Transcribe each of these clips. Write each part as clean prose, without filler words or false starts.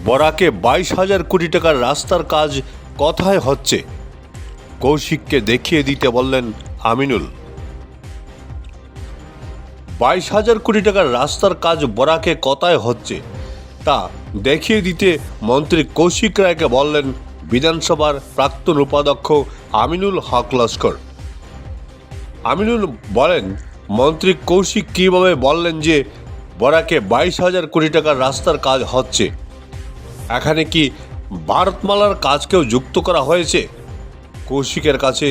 বরাকে 22,000 কোটি টাকার রাস্তার কাজ কোথায় হচ্ছে? কৌশিককে দেখিয়ে দিতে বললেন আমিনুল। 22,000 কোটি টাকার রাস্তার কাজ বরাকে কোথায় হচ্ছে তা দেখিয়ে দিতে মন্ত্রী কৌশিক রায়কে বললেন বিধানসভার প্রাক্তন উপাধ্যক্ষ আমিনুল হক লস্কর। আমিনুল বলেন, মন্ত্রী কৌশিক কীভাবে বললেন যে বরাকে 22,000 কোটি টাকার রাস্তার কাজ হচ্ছে? এখানে কি ভারতমালার কাজকেও যুক্ত করা হয়েছে? কৌশিকের কাছে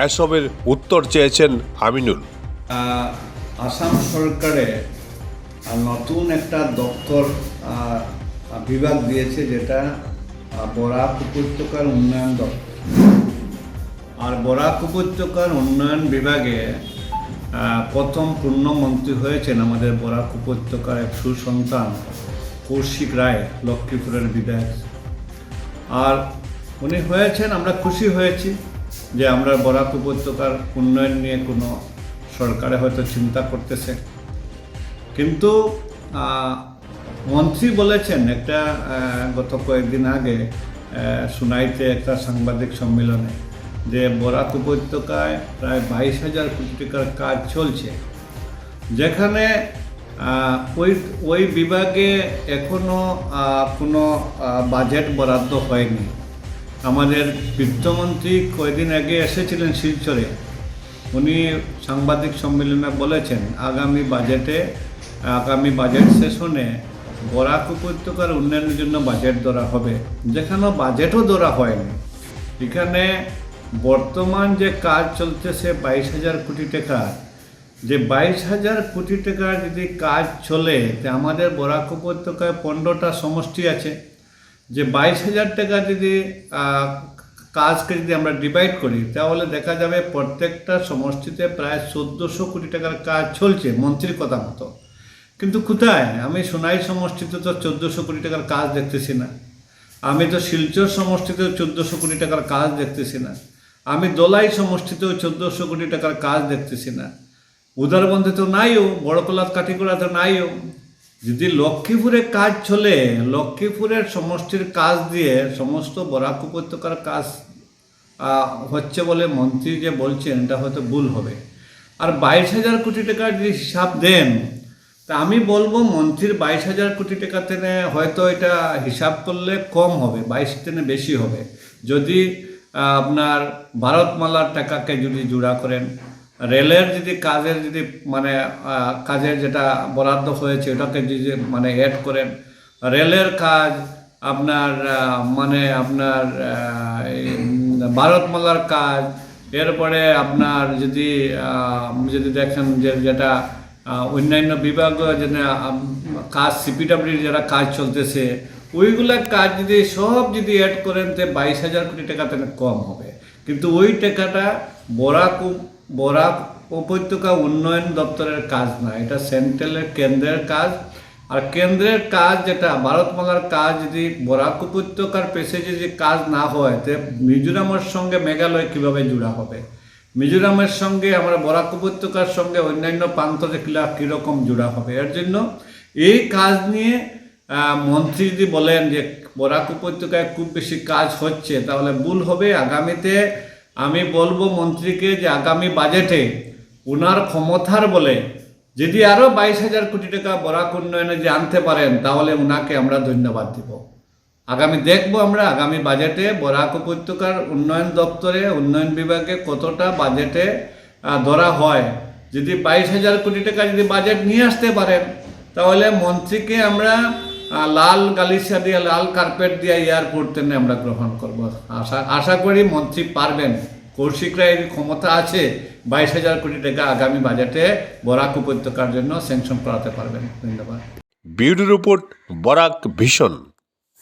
এসবের উত্তর চেয়েছেন আমিনুল। আসাম সরকারে নতুন একটা দপ্তর বিভাগ দিয়েছে, যেটা বরাক উপত্যকার উন্নয়ন দপ্তর। আর বরাক উপত্যকার উন্নয়ন বিভাগে প্রথম পূর্ণমন্ত্রী হয়েছেন আমাদের বরাক উপত্যকার এক সুসন্তান কৌশিক রায়, লক্ষ্মীপুরের বিধায়ক। আর উনি হয়েছেন, আমরা খুশি হয়েছি যে আমরা বরাক উপত্যকার উন্নয়ন নিয়ে কোনো সরকারে হয়তো চিন্তা করতেছে। কিন্তু মন্ত্রী বলেছেন একটা গত কয়েকদিন আগে সুনাইতে একটা সাংবাদিক সম্মেলনে যে বরাক উপত্যকায় প্রায় 22,000 কোটি টাকার কাজ চলছে, যেখানে ওই বিভাগে এখনও কোনো বাজেট বরাদ্দ হয়নি। আমাদের বিত্তমন্ত্রী কয়েকদিন আগে এসেছিলেন শিলচরে। উনি সাংবাদিক সম্মেলনে বলেছেন আগামী বাজেট সেশনে বরাক উপত্যকার উন্নয়নের জন্য বাজেট ধরা হবে, যেখানে বাজেটও ধরা হয়নি। এখানে বর্তমান যে কাজ চলতেছে 22,000 কোটি টাকা, যে 22,000 কোটি টাকার যদি কাজ চলে, তো আমাদের বরাক উপত্যকায় 15টা সমষ্টি আছে। যে 22,000 টাকা যদি কাজকে যদি আমরা ডিভাইড করি, তাহলে দেখা যাবে প্রত্যেকটা সমষ্টিতে প্রায় 1400 কোটি টাকার কাজ চলছে মন্ত্রীর কথা মতো। কিন্তু কোথায়? আমি সোনাই সমষ্টিতে তো 1400 কোটি টাকার কাজ দেখতেছি না। আমি তো শিলচর সমষ্টিতেও 1400 কোটি টাকার কাজ দেখতেছি না। আমি দোলাই সমষ্টিতেও 1400 কোটি টাকার কাজ দেখতেছি না। উদারবন্ধে তো নাইও, বড়কলাত কাঠিগড়া তো নাইও। যদি লক্ষ্মীপুরে কাজ চলে, লক্ষ্মীপুরের সমষ্টির কাজ দিয়ে সমস্ত বরাক উপত্যকার কাজ হচ্ছে বলে মন্ত্রী যে বলছেন, এটা হয়তো ভুল হবে। আর 22,000 কোটি টাকার যদি হিসাব দেন, তা আমি বলবো মন্ত্রীর 22,000 কোটি টাকা থেকে হয়তো এটা হিসাব করলে কম হবে, 22 থেকে বেশি হবে। যদি আপনার ভারতমালার টাকাকে যদি জোড়া করেন, রেলের যদি কাজের যদি কাজের যেটা বরাদ্দ হয়েছে ওটাকে যদি অ্যাড করেন, রেলের কাজ আপনার ভারতমালার কাজ, এরপরে আপনার যদি দেখেন যে যেটা অন্যান্য বিভাগ যেটা কাজ সিপিডাব্লিউর যারা কাজ চলতেছে, ওইগুলার কাজ যদি সব অ্যাড করেন, তো 22,000 কোটি টাকা থেকে কম হবে। কিন্তু ওই টাকাটা বরাক উপত্যকা উন্নয়ন দপ্তরের কাজ না, এটা কেন্দ্রের কাজ। আর কেন্দ্রের কাজ যেটা ভারতমালার কাজ, যদি বরাক উপত্যকার প্যাসেজে যদি কাজ না হয়, তো মিজোরামের সঙ্গে মেঘালয় কীভাবে জোড়া হবে? মিজোরামের সঙ্গে আমরা বরাক উপত্যকার সঙ্গে অন্যান্য প্রান্তরে কীরকম জোড়া হবে? এর জন্য এই কাজ নিয়ে মন্ত্রী যদি বলেন যে বরাক উপত্যকায় খুব বেশি কাজ হচ্ছে, তাহলে ভুল হবে। আগামীতে আমি বলবো মন্ত্রীকে যে আগামী বাজেটে ওনার ক্ষমতার বলে যদি আরও 22,000 কোটি টাকা বরাক উন্নয়নে যে আনতে পারেন, তাহলে ওনাকে আমরা ধন্যবাদ দিব। আমরা আগামী বাজেটে বরাক উপত্যকার উন্নয়ন দপ্তরে উন্নয়ন বিভাগে কতটা বাজেটে ধরা হয়। যদি 22,000 কোটি টাকা যদি বাজেট নিয়ে আসতে পারেন, তাহলে মন্ত্রীকে আমরা লাল গালিচা দিয়ে, লাল কার্পেট দিয়ে এয়ারপোর্ট থেকে আমরা গ্রহণ করব। আশা করি মন্ত্রী পারবেন। কৌশিক রায়ের ক্ষমতা আছে, 22,000 কোটি টাকা আগামী বাজেটে বরাক উপত্যকার জন্য স্যাংশন করাতে পারবেন। ধন্যবাদ। Bureau report, Barak vision.